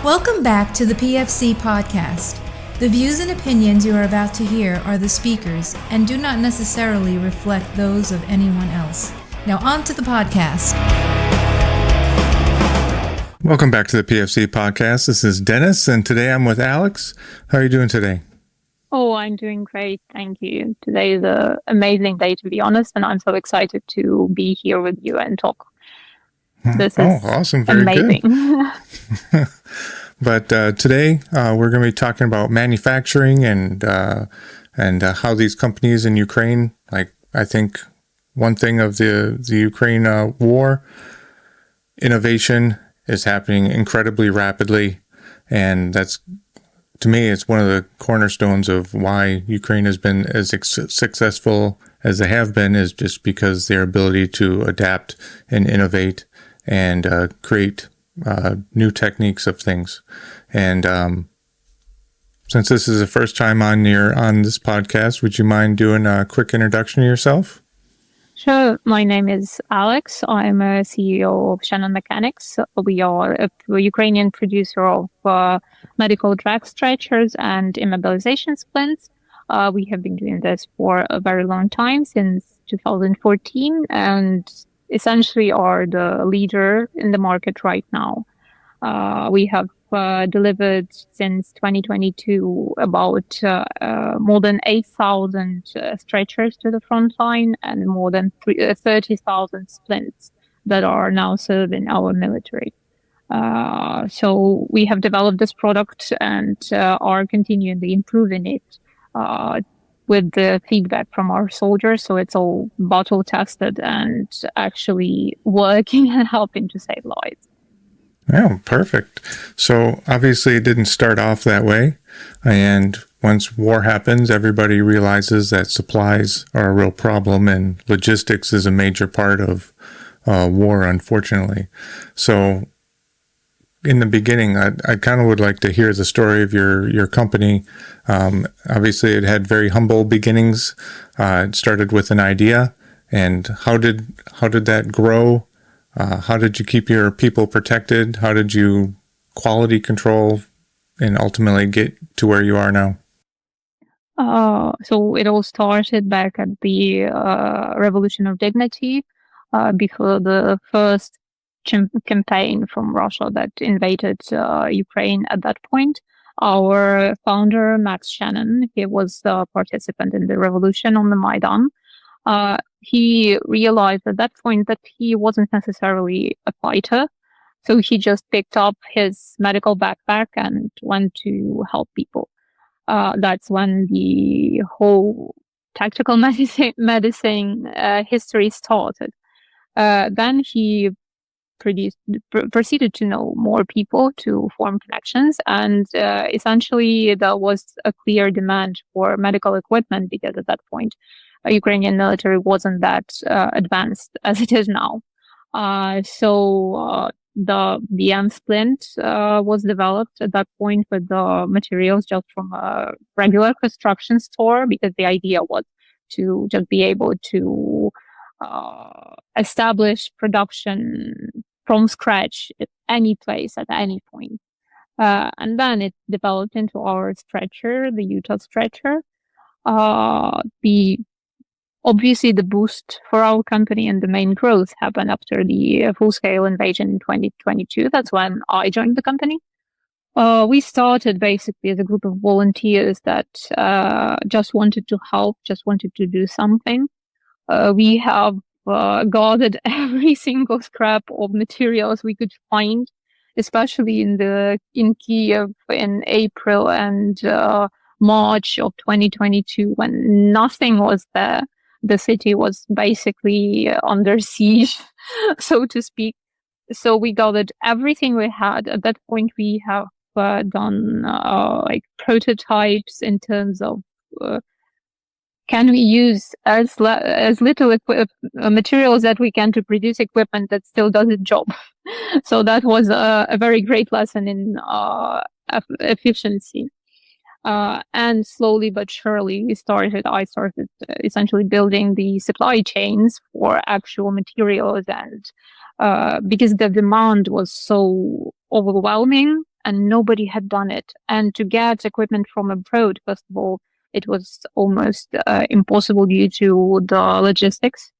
Welcome back to the PFC podcast. The views and opinions you are about to hear are the speakers and do not necessarily reflect those of anyone else. Now on to the podcast. Welcome back to the PFC podcast. This is Dennis, and today I'm with Alex. How are you doing today? Oh, I'm doing great. Thank you. Today is an amazing day, to be honest, and I'm so excited to be here with you and talk. This is awesome. Very amazing. Good. But today we're going to be talking about manufacturing and how these companies in Ukraine, like I think one thing of the Ukraine war, innovation is happening incredibly rapidly. And that's, to me, it's one of the cornerstones of why Ukraine has been as successful as they have been, is just because their ability to adapt and innovate and create new techniques of things. And since this is the first time on this podcast, would you mind doing a quick introduction of yourself? Sure. My name is Alex. I'm a CEO of Shannon Mechanics. We are a Ukrainian producer of medical drag stretchers and immobilization splints. We have been doing this for a very long time, since 2014, and essentially are the leader in the market right now. We have delivered since 2022 about more than 8,000 stretchers to the front line and more than 30,000 splints that are now serving our military. So we have developed this product and are continually improving it with the feedback from our soldiers. So it's all battle tested and actually working and helping to save lives. Oh, perfect. So obviously it didn't start off that way. And once war happens, everybody realizes that supplies are a real problem, and logistics is a major part of war, unfortunately. So in the beginning, I kind of would like to hear the story of your company. Obviously it had very humble beginnings. It started with an idea. And how did that grow? How did you keep your people protected? How did you quality control and ultimately get to where you are now? So it all started back at the Revolution of Dignity, before the first campaign from Russia that invaded Ukraine at that point. Our founder, Max Shannon, he was a participant in the revolution on the Maidan. He realized at that point that he wasn't necessarily a fighter. So he just picked up his medical backpack and went to help people. That's when the whole tactical medicine history started. Then he proceeded to know more people, to form connections, and essentially there was a clear demand for medical equipment, because at that point Ukrainian military wasn't that advanced as it is now. So the BM splint was developed at that point with the materials just from a regular construction store, because the idea was to just be able to establish production from scratch at any place, at any point. And then it developed into our stretcher, the Utah stretcher. Obviously, the boost for our company and the main growth happened after the full-scale invasion in 2022. That's when I joined the company. We started basically as a group of volunteers that just wanted to help, just wanted to do something. We have gathered every single scrap of materials we could find, especially in Kyiv in April and March of 2022, when nothing was there. The city was basically under siege, so to speak. So we gathered everything we had. At that point, we have done like prototypes in terms of can we use as little materials that we can to produce equipment that still does its job. So that was a very great lesson in efficiency. And slowly but surely I started essentially building the supply chains for actual materials, and because the demand was so overwhelming and nobody had done it. And to get equipment from abroad, first of all, it was almost impossible due to the logistics,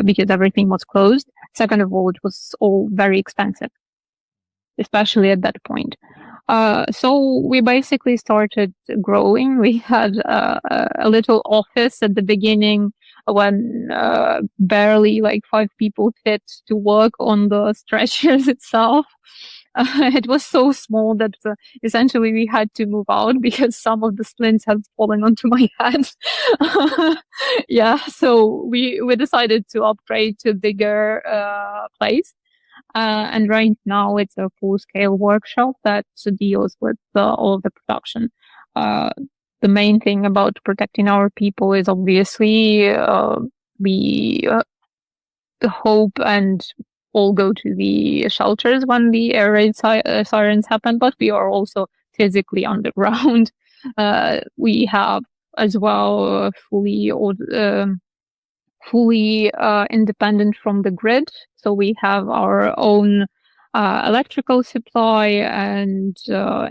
because everything was closed. Second of all, it was all very expensive, especially at that point. So we basically started growing. We had a little office at the beginning when barely like 5 people fit to work on the stretchers itself. It was so small that essentially we had to move out because some of the splints had fallen onto my head. Yeah, so we decided to upgrade to a bigger place. And right now it's a full-scale workshop that deals with all of the production. The main thing about protecting our people is obviously we hope and all go to the shelters when the air raid sirens happen, but we are also physically underground. We have as well fully independent from the grid. So we have our own electrical supply and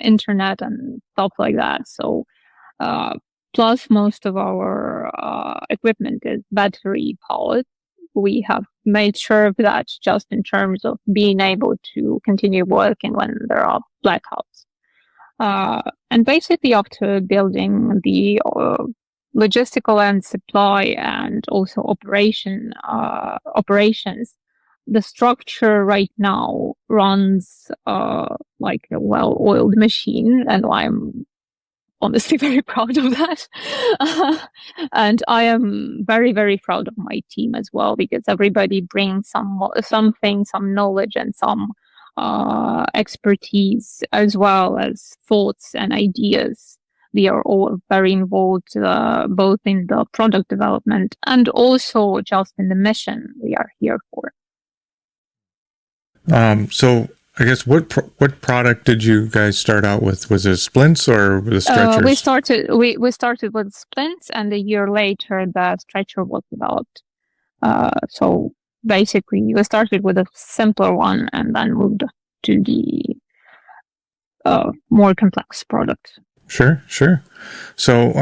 internet and stuff like that. So plus most of our equipment is battery powered. We have made sure of that just in terms of being able to continue working when there are blackouts. And basically after building the logistical and supply and also operations, the structure right now runs like a well-oiled machine, and I'm honestly very proud of that. And I am very, very proud of my team as well, because everybody brings something, some knowledge and some expertise, as well as thoughts and ideas. We are all very involved both in the product development and also just in the mission we are here for. So I guess what product did you guys start out with? Was it splints or the stretchers? We started with splints, and a year later the stretcher was developed. So basically we started with a simpler one and then moved to the more complex product. Sure. So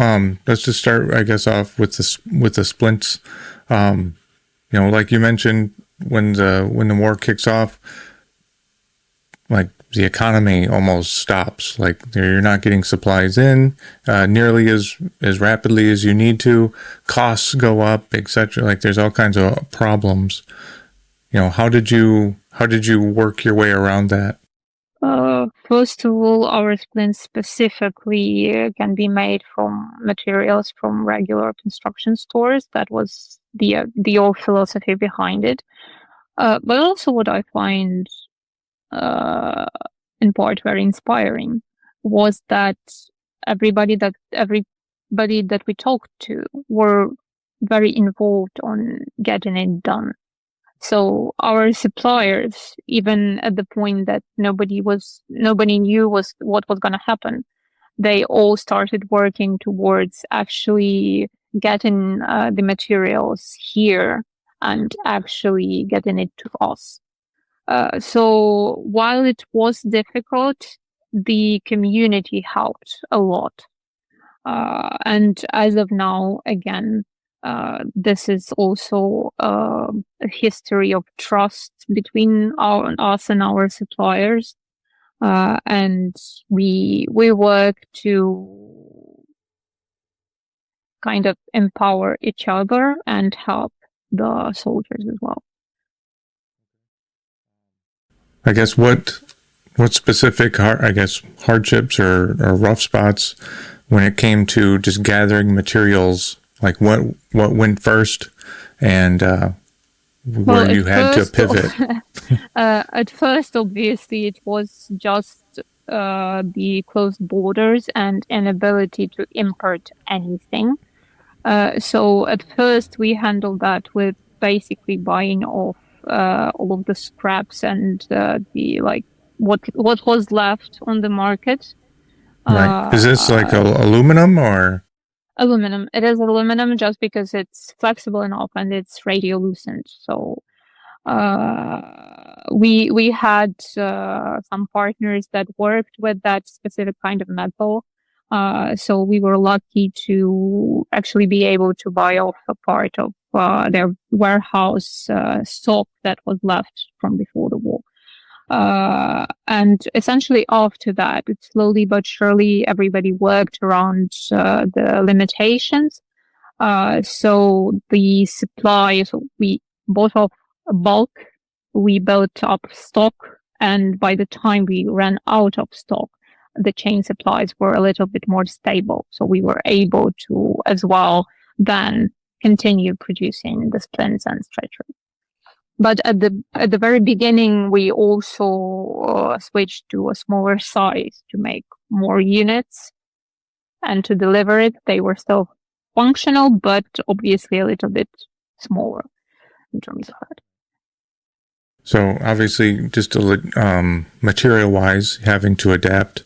let's just start, I guess, off with the splints. Like you mentioned, when the war kicks off, like the economy almost stops. Like you're not getting supplies in nearly as rapidly as you need to. Costs go up, etc. Like there's all kinds of problems. How did you work your way around that? First of all, our splints specifically can be made from materials from regular construction stores. That was the old philosophy behind it. But also what I find in part very inspiring was that everybody that we talked to were very involved on getting it done. So our suppliers, even at the point that nobody knew what was going to happen, they all started working towards actually getting the materials here and actually getting it to us. So while it was difficult, the community helped a lot. And as of now, again, this is also a history of trust between us and our suppliers. And we work to kind of empower each other and help the soldiers as well. I guess what specific hardships or rough spots when it came to just gathering materials, like what went first and where you had to pivot? At first, obviously, it was just the closed borders and inability to import anything. So at first we handled that with basically buying off all of the scraps and what was left on the market. Right. Is this like aluminum or? Aluminum. It is aluminum just because it's flexible enough and it's radiolucent. So we had some partners that worked with that specific kind of metal. So we were lucky to actually be able to buy off a part of their warehouse stock that was left from before the war. And essentially after that, it slowly but surely everybody worked around the limitations. So the supply, so we bought off bulk, we built up stock, and by the time we ran out of stock, the chain supplies were a little bit more stable. So we were able to as well then continue producing the splints and stretchers. But at the very beginning, we also switched to a smaller size to make more units and to deliver it. They were still functional, but obviously a little bit smaller in terms of that. So obviously, just material-wise, having to adapt.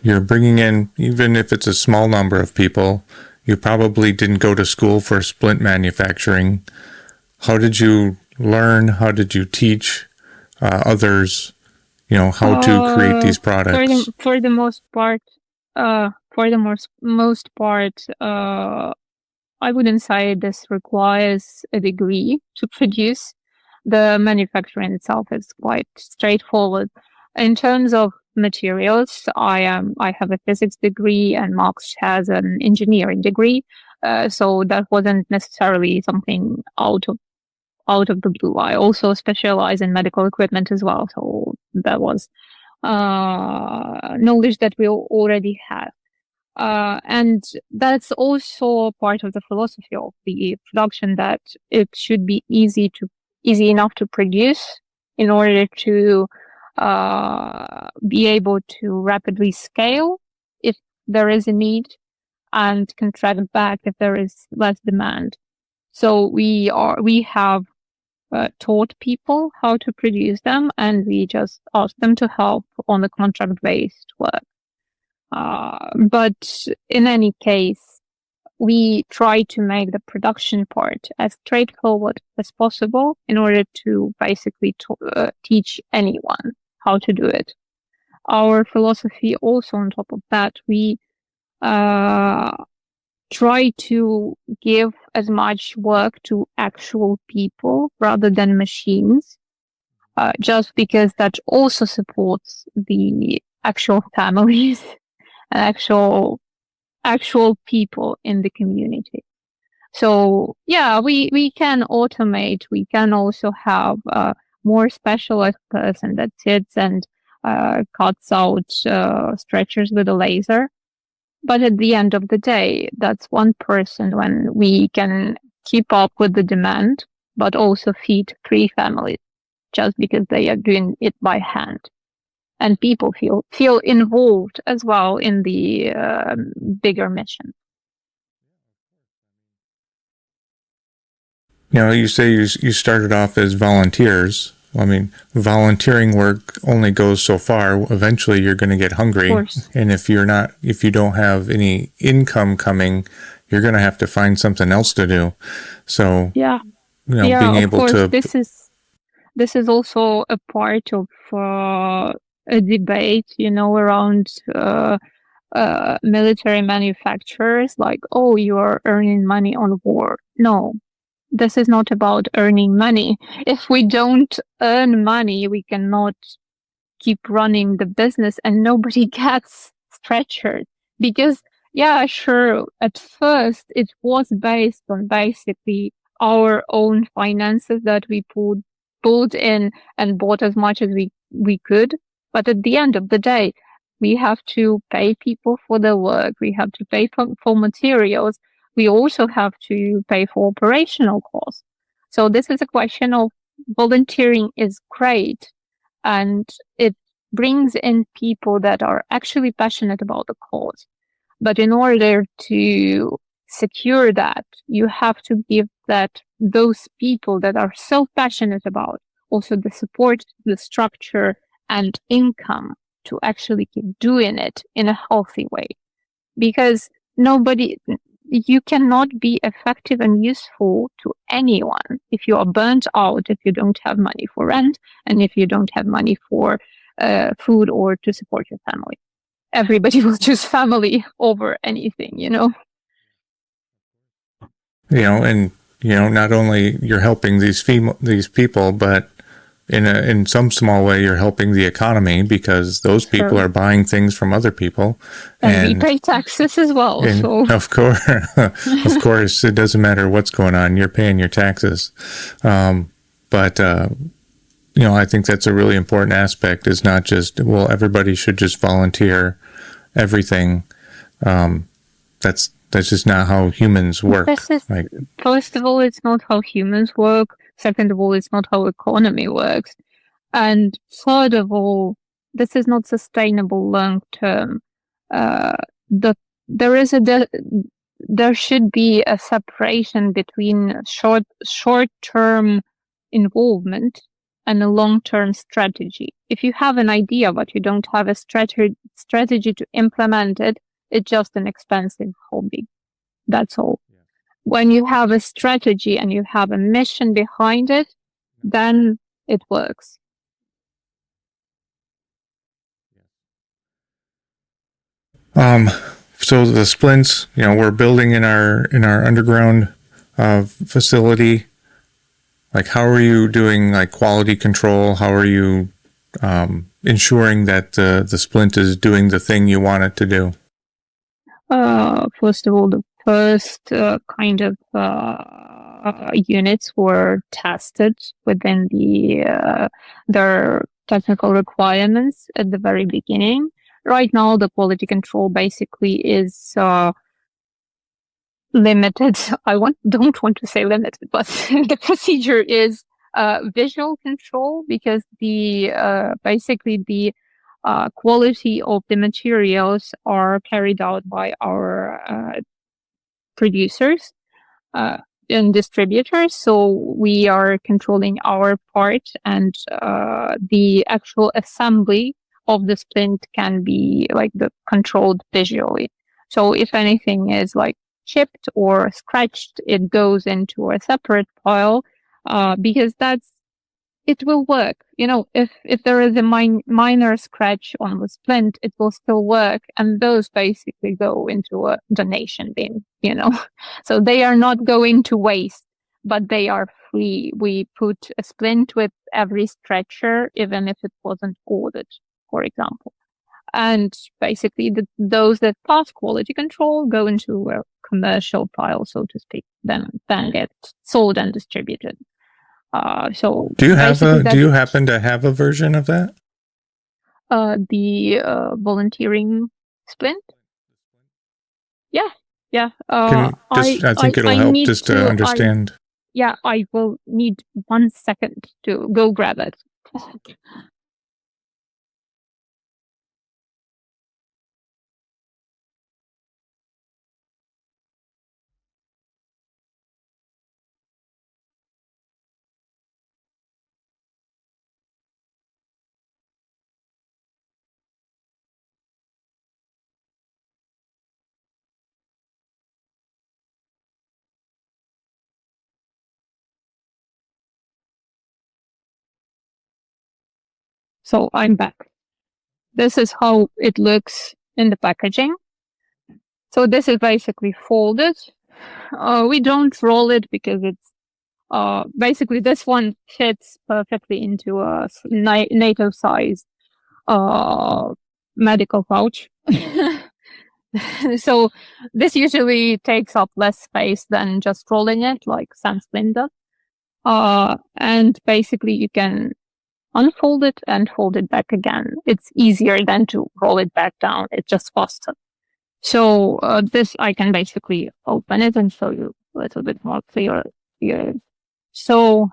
You're bringing in, even if it's a small number of people, you probably didn't go to school for splint manufacturing. How did you learn? How did you teach others, how to create these products? For the most part, I wouldn't say this requires a degree to produce. The manufacturing itself is quite straightforward. In terms of materials, I have a physics degree and Max has an engineering degree. So that wasn't necessarily something out of the blue. I also specialize in medical equipment as well. So that was knowledge that we already had. And that's also part of the philosophy of the production, that it should be easy enough to produce in order to be able to rapidly scale if there is a need and contract back if there is less demand. So we have taught people how to produce them, and we just ask them to help on the contract-based work. But in any case, we try to make the production part as straightforward as possible in order to basically teach anyone how to do it. Our philosophy also, on top of that, we try to give as much work to actual people rather than machines, just because that also supports the actual families and actual people in the community. So yeah, we can automate. We can also have a more specialized person that sits and cuts out stretchers with a laser. But at the end of the day, that's one person when we can keep up with the demand, but also feed 3 families just because they are doing it by hand. And people feel involved as well in the bigger mission. You say you started off as volunteers. I mean, volunteering work only goes so far. Eventually, you're going to get hungry, and if you don't have any income coming, you're going to have to find something else to do. So, being able to. This is also a part of a debate, around military manufacturers. Like, oh, you are earning money on war. No. This is not about earning money. If we don't earn money, we cannot keep running the business, and nobody gets stretchered. Because, yeah, sure, at first it was based on basically our own finances that we pulled in and bought as much as we could. But at the end of the day, we have to pay people for their work. We have to pay for materials. We also have to pay for operational costs. So this is a question of volunteering is great, and it brings in people that are actually passionate about the cause. But in order to secure that, you have to give those people that are so passionate about also the support, the structure, and income to actually keep doing it in a healthy way. Because you cannot be effective and useful to anyone if you are burnt out, if you don't have money for rent, and if you don't have money for food or to support your family. Everybody will choose family over anything, you know? And not only you're helping these people, but in some small way you're helping the economy, because those people are buying things from other people, and we pay taxes as well. So of course, it doesn't matter what's going on, you're paying your taxes. But I think that's a really important aspect. Is not just, well, everybody should just volunteer everything. That's just not how humans work. First of all, it's not how humans work. Second of all, it's not how economy works. And third of all, this is not sustainable long term. There should be a separation between short term involvement and a long term strategy. If you have an idea but you don't have a strategy to implement it, it's just an expensive hobby. That's all. Yeah. When you have a strategy and you have a mission behind it, then it works. So the splints, we're building in our underground facility. Like, how are you doing quality control? How are you ensuring that the splint is doing the thing you want it to do? First of all, the first kind of units were tested within their technical requirements at the very beginning. Right now, the quality control basically is limited. Don't want to say limited, but the procedure is visual control, because basically the quality of the materials are carried out by our producers and distributors. So we are controlling our part, and the actual assembly of the splint can be controlled visually. So if anything is chipped or scratched, it goes into a separate pile, because it will work. If there is a minor scratch on the splint, it will still work. And those basically go into a donation bin, So they are not going to waste, but they are free. We put a splint with every stretcher, even if it wasn't ordered, for example. And basically those that pass quality control go into a commercial pile, so to speak, then get sold and distributed. So do you happen to have a version of that? The volunteering splint? Yeah. I think it'll help just to understand. I will need 1 second to go grab it. So I'm back. This is how it looks in the packaging. So this is basically folded. We don't roll it because it's basically this one fits perfectly into a NATO size medical pouch. So this usually takes up less space than just rolling it, like Splint does. And basically you can unfold it and fold it back again. It's easier than to roll it back down. It's just faster. So this, I can basically open it and show you a little bit more clear. So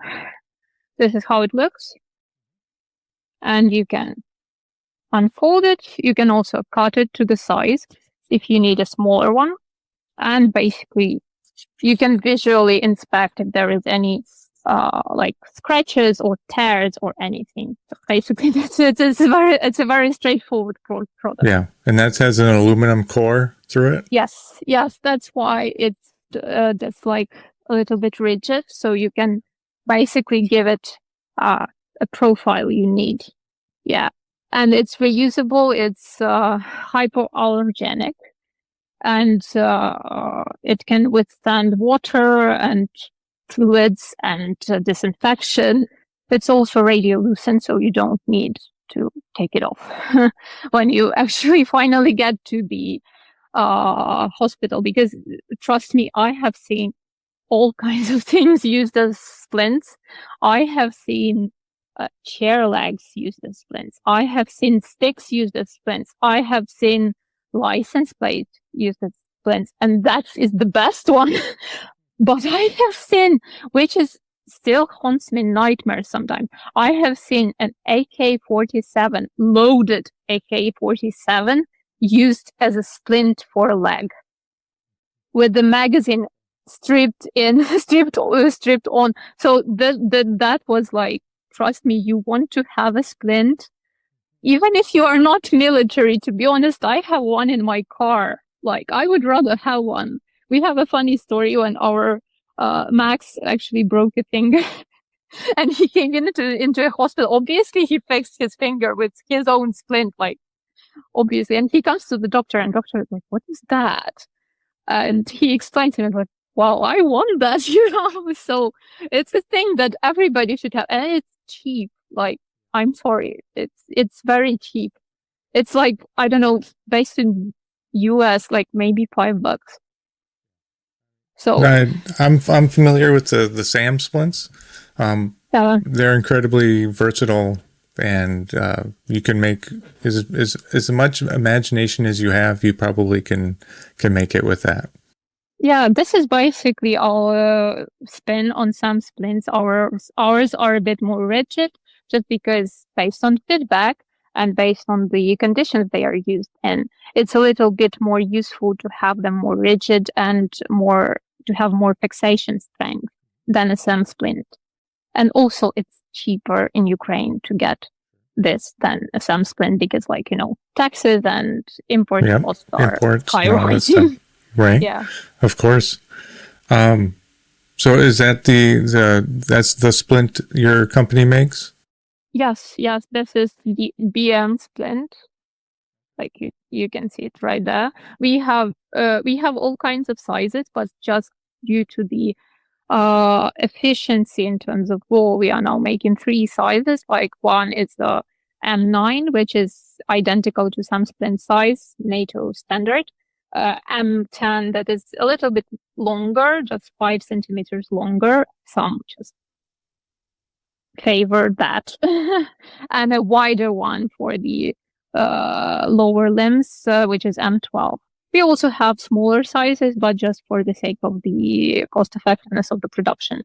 this is how it looks. And you can unfold it. You can also cut it to the size if you need a smaller one. And basically you can visually inspect if there is any scratches or tears or anything. So basically, it's a very straightforward product. Yeah, and that has an aluminum core. through it? Yes, that's why it's that's like a little bit rigid, so you can basically give it a profile you need. Yeah, and it's reusable. It's hypoallergenic, and it can withstand water and fluids and disinfection. It's also radiolucent, so you don't need to take it off when you actually finally get to the hospital, because trust me, I have seen all kinds of things used as splints. I have seen chair legs used as splints. I have seen sticks used as splints. I have seen license plate used as splints, and that is the best one. But I have seen, which is still haunts me nightmares sometimes. I have seen an AK-47, loaded AK-47, used as a splint for a leg, with the magazine stripped on. So that was like, trust me, you want to have a splint, even if you are not military. To be honest, I have one in my car. Like, I would rather have one. We have a funny story when our Max actually broke a finger. And he came into a hospital. Obviously, he fixed his finger with his own splint, like, obviously. And he comes to the doctor, and doctor is like, "What is that?" And he explained to me, like, "Wow, I want that," So it's a thing that everybody should have, and it's cheap. Like, I'm sorry, it's very cheap. It's like, I don't know, based in US, like maybe $5. So I'm familiar with the SAM splints. They're incredibly versatile, and you can make as much imagination as you have. You probably can make it with that. Yeah, this is basically our spin on some splints. Ours are a bit more rigid, just because based on feedback and based on the conditions they are used in, it's a little bit more useful to have them more rigid and to have more fixation strength than a SAM splint. And also, it's cheaper in Ukraine to get this than a SAM splint, because, like, taxes and import costs are skyrocketing. Right. Yeah. Of course. So is that that's the splint your company makes? Yes. This is the BM splint. Like, you can see it right there. We have all kinds of sizes, but just due to the efficiency in terms of wool, we are now making 3 sizes. Like, one is the M9, which is identical to some splint size, NATO standard. M10 that is a little bit longer, just 5 centimeters longer. Some just favor that. And a wider one for the lower limbs, which is M12. We also have smaller sizes, but just for the sake of the cost effectiveness of the production,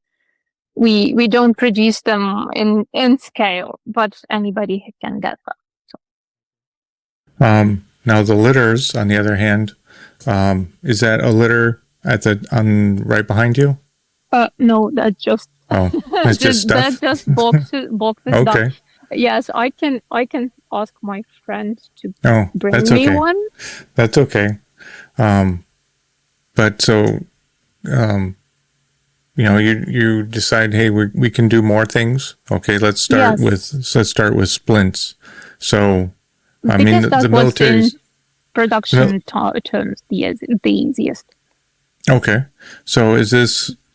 we don't produce them in scale, but anybody can get them. So. Now the litters, on the other hand, is that a litter right behind you? No, that's just that's just stuff. That's just boxes. Okay. Stuff. Yes, I can ask my friend to bring me okay. one. That's okay. But so, you decide, hey, we can do more things. Okay, let's start with splints. So, I mean, the military production terms the easiest. Okay, so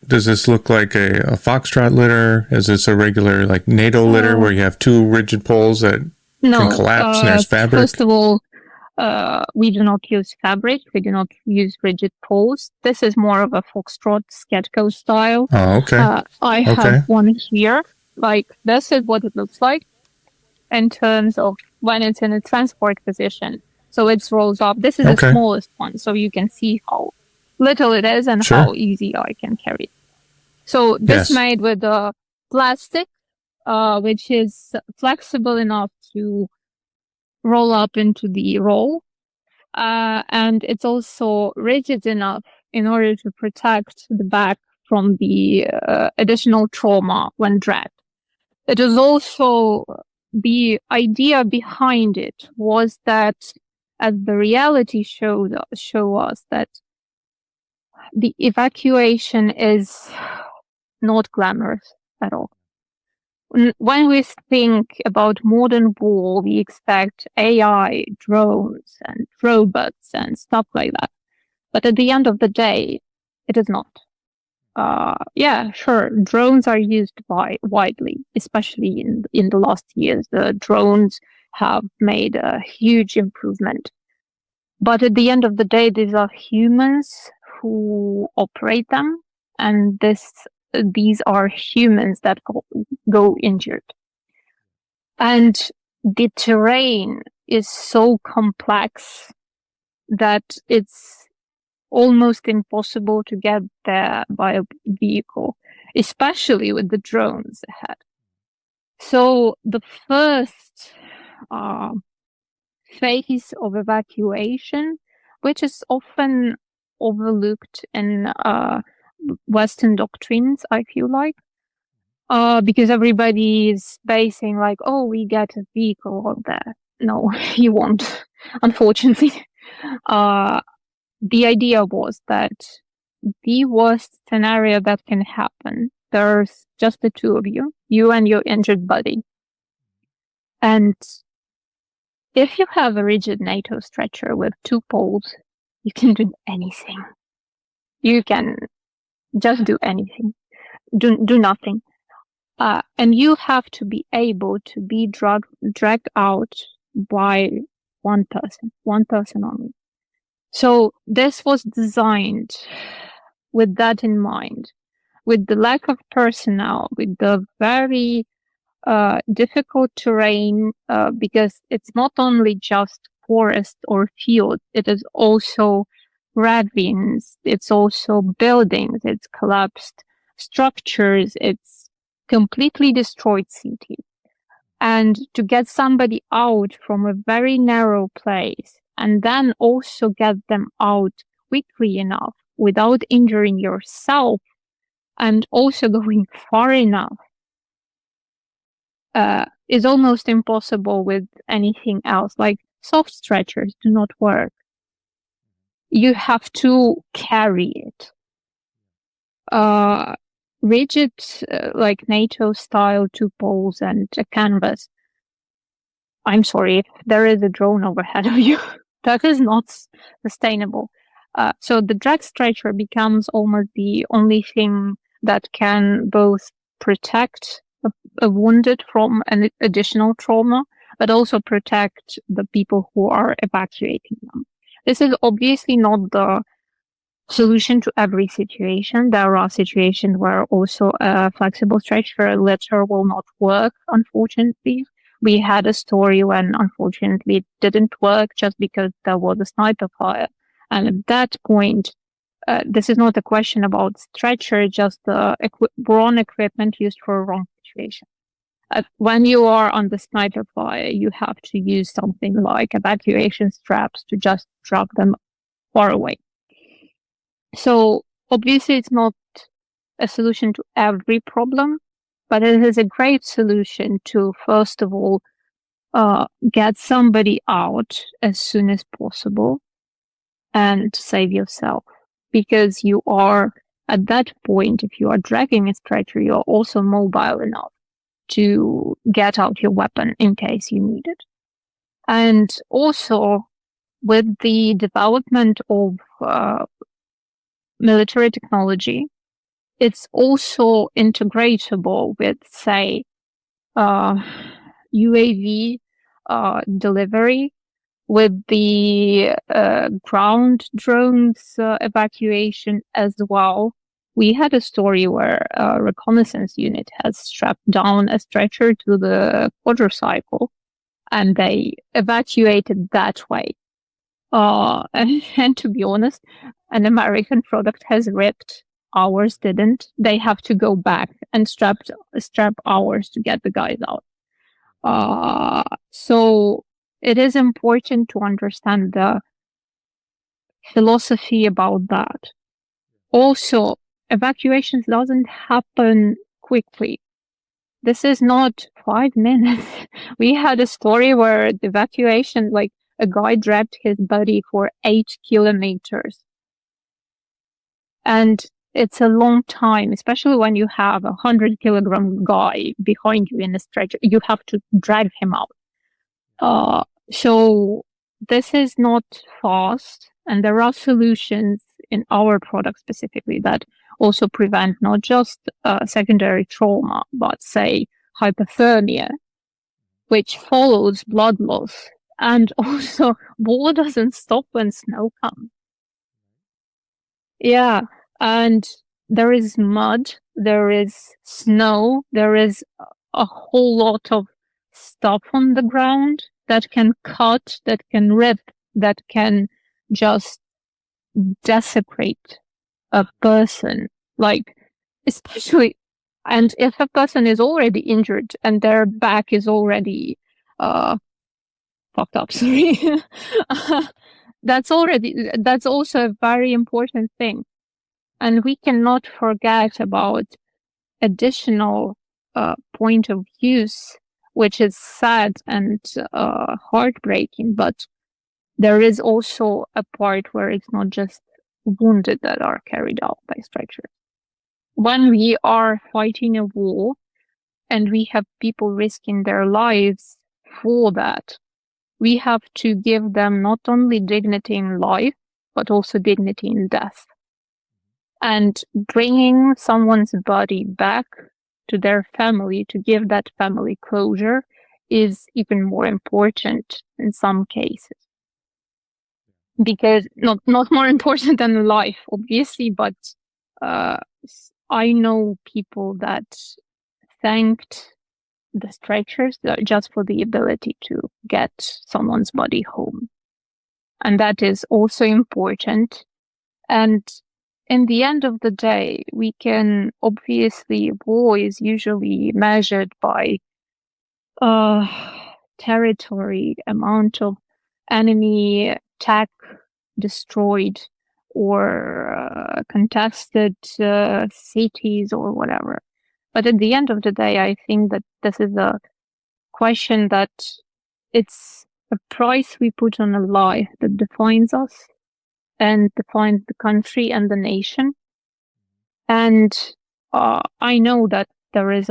does this look like a foxtrot litter? Is this a regular like NATO litter where you have 2 rigid poles that can collapse and there's fabric? First of all, we do not use fabric. We do not use rigid poles. This is more of a foxtrot Sketco style. Oh, okay. I have one here. Like, this is what it looks like in terms of when it's in a transport position. So it rolls up. This is the smallest one, so you can see how little it is and how easy I can carry it. So this made with plastic, which is flexible enough to roll up into the roll. And it's also rigid enough in order to protect the back from the additional trauma when dragged. It is also, the idea behind it was that as the reality show us that the evacuation is not glamorous at all. When we think about modern war, we expect AI, drones, and robots and stuff like that. But at the end of the day, it is not. Yeah, sure, drones are used widely, especially in the last years. The drones have made a huge improvement. But at the end of the day, these are humans who operate them, and these are humans that go injured. And the terrain is so complex that it's almost impossible to get there by a vehicle, especially with the drones ahead. So the first phase of evacuation, which is often overlooked in Western doctrines, I feel like, because everybody is basing like, oh, we get a vehicle out there. No, you won't, unfortunately. The idea was that the worst scenario that can happen, there's just the two of you and your injured buddy. And if you have a rigid NATO stretcher with 2 poles, you can do anything. You can just do anything. Do nothing. And you have to be able to be dragged out by one person only. So this was designed with that in mind, with the lack of personnel, with the very difficult terrain, because it's not only just forest or field, it is also ravines, it's also buildings, it's collapsed structures, it's completely destroyed city. And to get somebody out from a very narrow place and then also get them out quickly enough without injuring yourself and also going far enough is almost impossible with anything else. Like soft stretchers do not work. You have to carry it. Rigid, like NATO style 2 poles and a canvas. I'm sorry, if there is a drone overhead of you, that is not sustainable. So the drag stretcher becomes almost the only thing that can both protect a wounded from an additional trauma, but also protect the people who are evacuating them. This is obviously not the solution to every situation. There are situations where also a flexible stretcher letter will not work, unfortunately. We had a story when, unfortunately, it didn't work just because there was a sniper fire. And at that point, this is not a question about stretcher, just the wrong equipment used for a wrong situation. When you are on the sniper fire, you have to use something like evacuation straps to just drag them far away. So obviously it's not a solution to every problem, but it is a great solution to, first of all, get somebody out as soon as possible and save yourself. Because you are, at that point, if you are dragging a stretcher, you are also mobile enough to get out your weapon in case you need it. And also, with the development of military technology, it's also integratable with, say, UAV delivery, with the ground drones evacuation as well. We had a story where a reconnaissance unit has strapped down a stretcher to the quadricycle, and they evacuated that way. And to be honest, an American product has ripped. Ours didn't. They have to go back and strap ours to get the guys out. So it is important to understand the philosophy about that. Also, evacuations doesn't happen quickly. This is not 5 minutes. We had a story where the evacuation, like a guy dragged his body for 8 kilometers. And it's a long time, especially when you have a 100-kilogram guy behind you in a stretcher. You have to drag him out. So this is not fast, and there are solutions in our product specifically that also prevent not just secondary trauma, but say hypothermia, which follows blood loss. And also, war doesn't stop when snow comes. Yeah, and there is mud, there is snow, there is a whole lot of stuff on the ground that can cut, that can rip, that can just desecrate a person. Like, especially, and if a person is already injured and their back is already fucked up, sorry, that's also a very important thing. And we cannot forget about additional point of use, which is sad and heartbreaking, but there is also a part where it's not just wounded that are carried out by stretchers. When we are fighting a war and we have people risking their lives for that, we have to give them not only dignity in life, but also dignity in death. And bringing someone's body back to their family to give that family closure is even more important in some cases. Because not more important than life, obviously, but I know people that thanked the stretchers just for the ability to get someone's body home. And that is also important. And in the end of the day, we can obviously, war is usually measured by territory, amount of enemy tech destroyed, or contested cities or whatever. But at the end of the day, I think that this is a question that it's a price we put on a life that defines us and defines the country and the nation. And I know that there is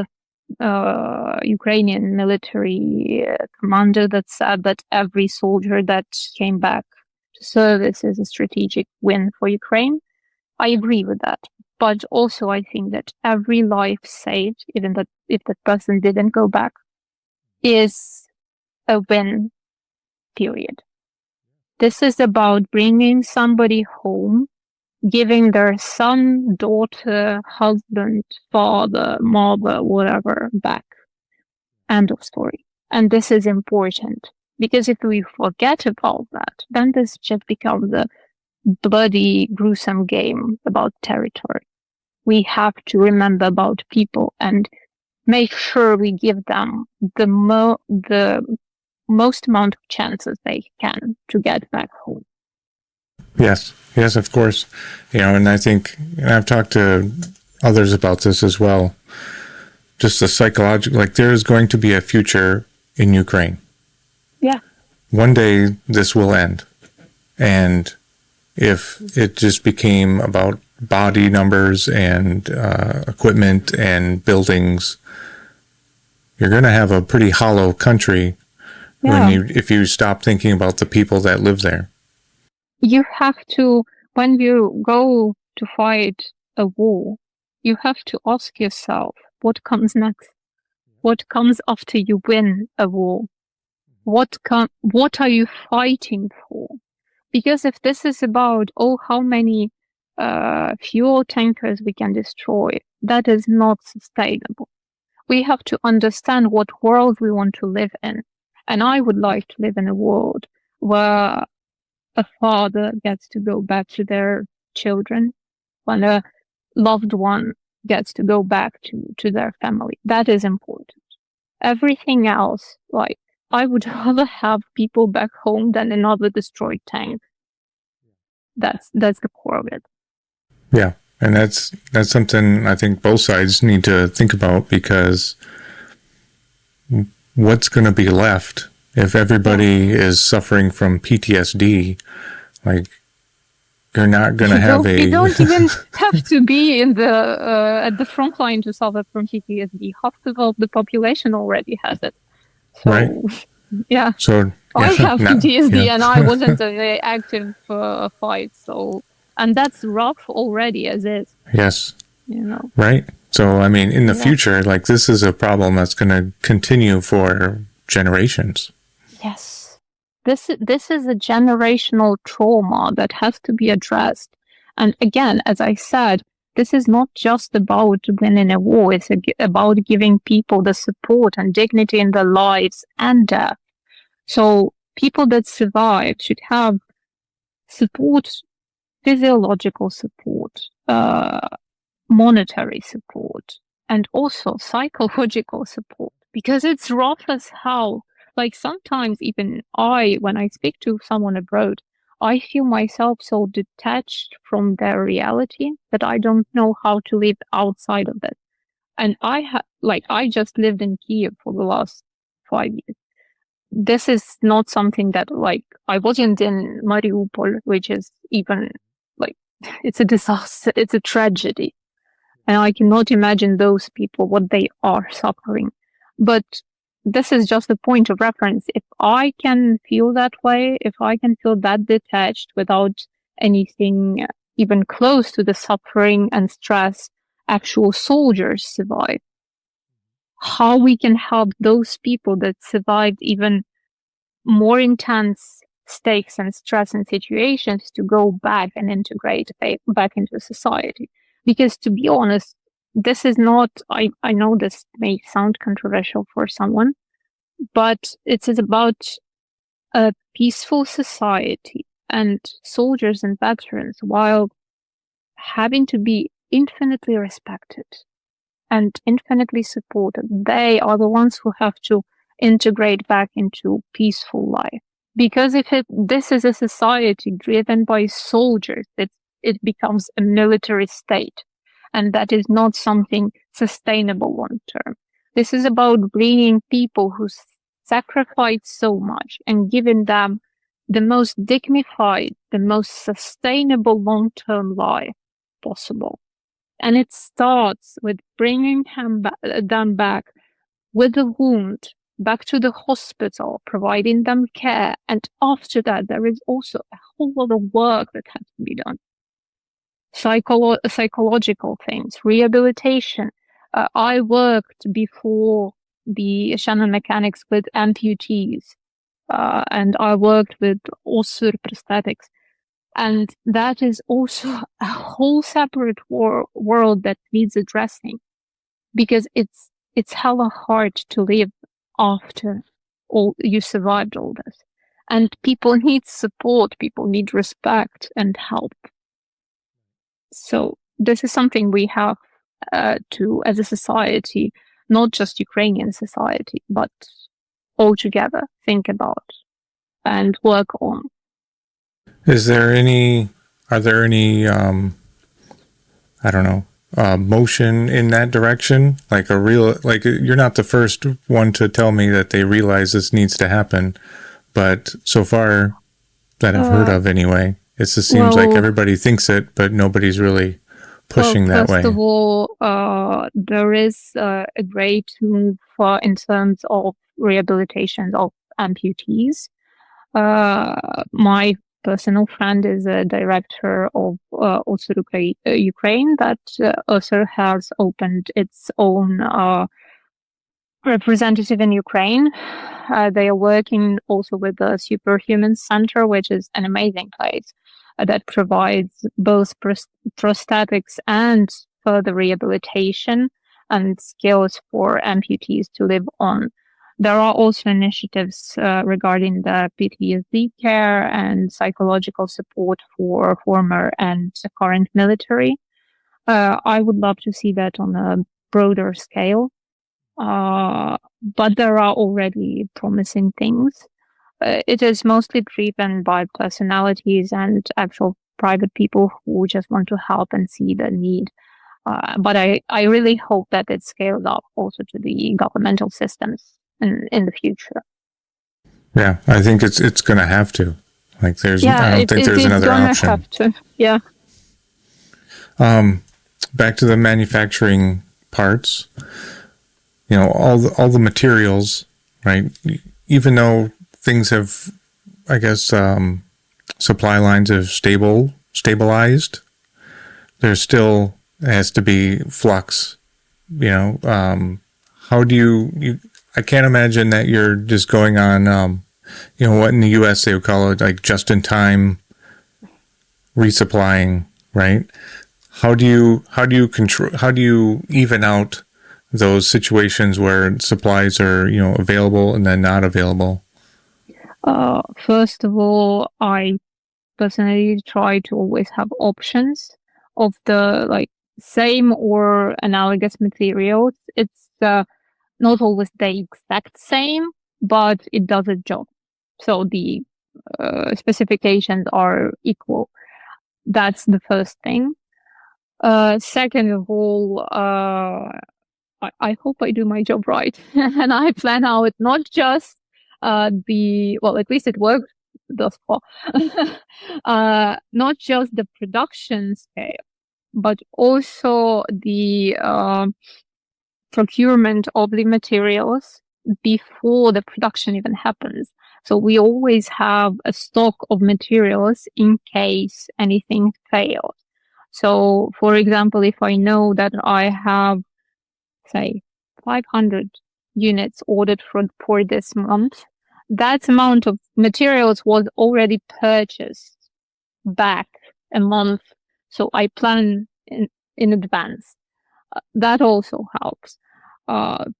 a Ukrainian military commander that said that every soldier that came back to service is a strategic win for Ukraine. I agree with that. But also I think that every life saved, even that if that person didn't go back, is a win, period. This is about bringing somebody home, giving their son, daughter, husband, father, mother, whatever, back. End of story. And this is important, because if we forget about that, then this just becomes a bloody, gruesome game about territory. We have to remember about people and make sure we give them the most amount of chances they can to get back home. Yes, of course. And I think, and I've talked to others about this as well, just the psychological, like there is going to be a future in Ukraine. Yeah. One day this will end. And if it just became about body numbers and equipment and buildings, you're going to have a pretty hollow country if you stop thinking about the people that live there. You have to, when you go to fight a war, you have to ask yourself, what comes next? What comes after you win a war? What are you fighting for? Because if this is about, how many fuel tankers we can destroy, that is not sustainable. We have to understand what world we want to live in. And I would like to live in a world where a father gets to go back to their children, when a loved one gets to go back to their family. That is important. Everything else, like, I would rather have people back home than another destroyed tank. That's the core of it. Yeah, and that's something I think both sides need to think about, because what's going to be left If everybody is suffering from PTSD, like, you're not going to have You don't even have to be in the at the front line to suffer from PTSD. Half of the population already has it. So, right? Yeah. So I have PTSD yeah. and I wasn't in an active fight. So, and that's rough already as is. Yes. You know. Right. So, I mean, in the Yeah. future, like, this is a problem that's going to continue for generations. Yes. This is a generational trauma that has to be addressed. And again, as I said, this is not just about winning a war. It's about giving people the support and dignity in their lives and death. So people that survive should have support, physiological support, monetary support, and also psychological support, because it's rough as hell. Like sometimes even when I speak to someone abroad, I feel myself so detached from their reality that I don't know how to live outside of it. And I just lived in Kyiv for the last 5 years. This is not something that, like, I wasn't in Mariupol, which is even like, it's a disaster, it's a tragedy. And I cannot imagine those people, what they are suffering. But this is just a point of reference. If I can feel that way, if I can feel that detached without anything even close to the suffering and stress actual soldiers survive, how we can help those people that survived even more intense stakes and stress and situations to go back and integrate back into society. Because to be honest, this is not, I know this may sound controversial for someone, but it is about a peaceful society, and soldiers and veterans, while having to be infinitely respected and infinitely supported, they are the ones who have to integrate back into peaceful life. Because if this is a society driven by soldiers, it becomes a military state. And that is not something sustainable long term. This is about bringing people who sacrifice so much and giving them the most dignified, the most sustainable long term life possible. And it starts with bringing them back with a wound, back to the hospital, providing them care. And after that, there is also a whole lot of work that has to be done. Psychological things, rehabilitation. I worked before the Shannon Mechanics with amputees, and I worked with also prosthetics. And that is also a whole separate world that needs addressing, because it's hella hard to live after you survived all this. And people need support, people need respect and help. So this is something we have to, as a society, not just Ukrainian society, but all together think about and work on. Are there any, I don't know, motion in that direction? Like you're not the first one to tell me that they realize this needs to happen, but so far that I've heard of anyway, it just seems like everybody thinks it, but nobody's really pushing that way. First of all, there is a great move in terms of rehabilitation of amputees. My personal friend is a director of also Ukraine that also has opened its own representative in Ukraine. They are working also with the Superhuman Center, which is an amazing place that provides both prosthetics and further rehabilitation and skills for amputees to live on. There are also initiatives regarding the PTSD care and psychological support for former and current military. I would love to see that on a broader scale. But there are already promising things. It is mostly driven by personalities and actual private people who just want to help and see the need. But I really hope that it scales up also to the governmental systems in the future. Yeah, I think it's going to have to. Like, I don't think there's another option. Have to. Yeah. Back to the manufacturing parts. All the materials, right? Even though things have, I guess, supply lines have stabilized, there still has to be flux. How do you? I can't imagine that you're just going on, what in the U.S. they would call it like just-in-time resupplying, right? How do you control? How do you even out those situations where supplies are available and then not available? First of all, I personally try to always have options of the same or analogous materials. It's not always the exact same, but it does a job. So the specifications are equal. That's the first thing. Second of all, I hope I do my job right. And I plan out not just at least it worked thus far, not just the production scale, but also the procurement of the materials before the production even happens. So we always have a stock of materials in case anything fails. So, for example, if I know that I have, say, 500 units ordered for this month, that amount of materials was already purchased back a month. So I plan in advance. That also helps.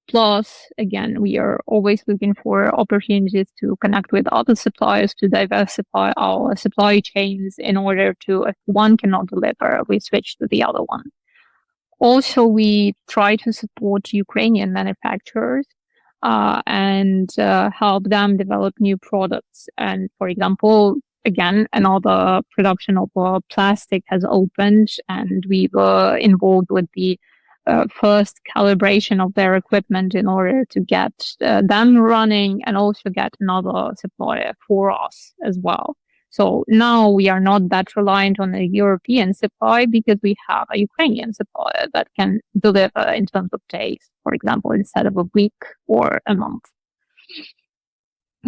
Plus, again, we are always looking for opportunities to connect with other suppliers to diversify our supply chains in order to, if one cannot deliver, we switch to the other one. Also, we try to support Ukrainian manufacturers and help them develop new products. And for example, again, another production of plastic has opened, and we were involved with the first calibration of their equipment in order to get them running and also get another supplier for us as well. So now we are not that reliant on a European supply because we have a Ukrainian supplier that can deliver in terms of days, for example, instead of a week or a month.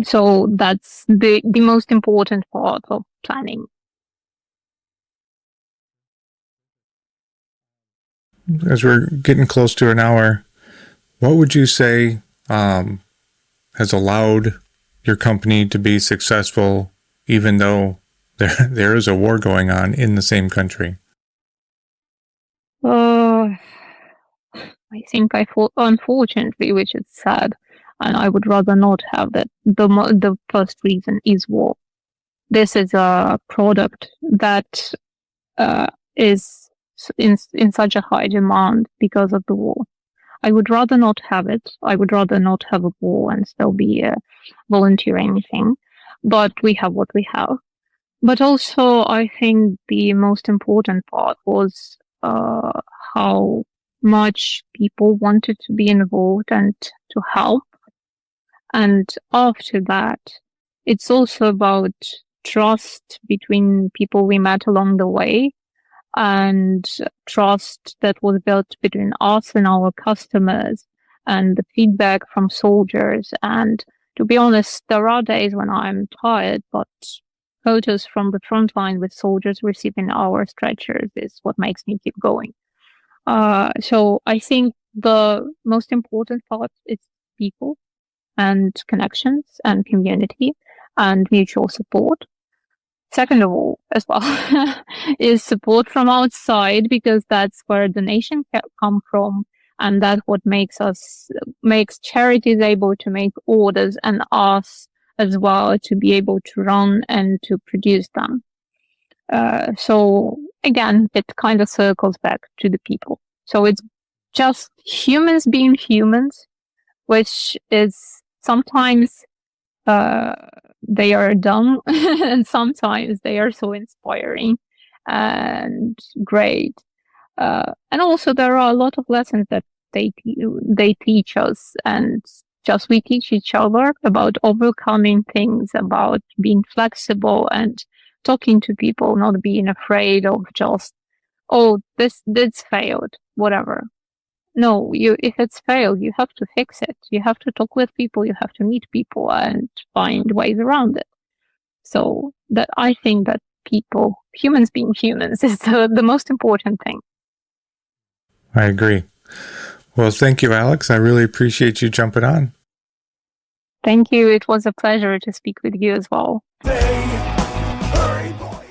So that's the most important part of planning. As we're getting close to an hour, what would you say has allowed your company to be successful even though there is a war going on in the same country? I think unfortunately, which is sad, and I would rather not have that. The first reason is war. This is a product that is in such a high demand because of the war. I would rather not have it. I would rather not have a war and still be a volunteering thing. But we have what we have. But also, I think the most important part was how much people wanted to be involved and to help. And after that, it's also about trust between people we met along the way, and trust that was built between us and our customers, and the feedback from soldiers. And to be honest, there are days when I'm tired, but photos from the front line with soldiers receiving our stretchers is what makes me keep going. So I think the most important part is people and connections and community and mutual support. Second of all, as well, is support from outside, because that's where donation come from, and that's what makes charities able to make orders, and us as well to be able to run and to produce them. So again, it kind of circles back to the people. So it's just humans being humans, which is sometimes they are dumb and sometimes they are so inspiring and great. And also there are a lot of lessons that they teach us, and Just we teach each other about overcoming things, about being flexible and talking to people, not being afraid of just, oh, this failed, whatever. No, if it's failed, you have to fix it. You have to talk with people, you have to meet people and find ways around it. So that I think that humans being humans is the most important thing. I agree. Well, thank you, Alex. I really appreciate you jumping on. Thank you. It was a pleasure to speak with you as well.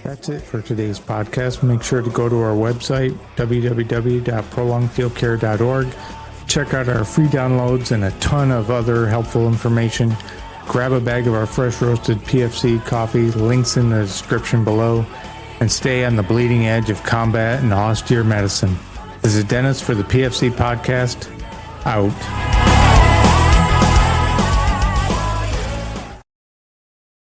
That's it for today's podcast. Make sure to go to our website, www.prolongedfieldcare.org. Check out our free downloads and a ton of other helpful information. Grab a bag of our fresh roasted PFC coffee, links in the description below, and stay on the bleeding edge of combat and austere medicine. This is Dennis for the PFC podcast. Out.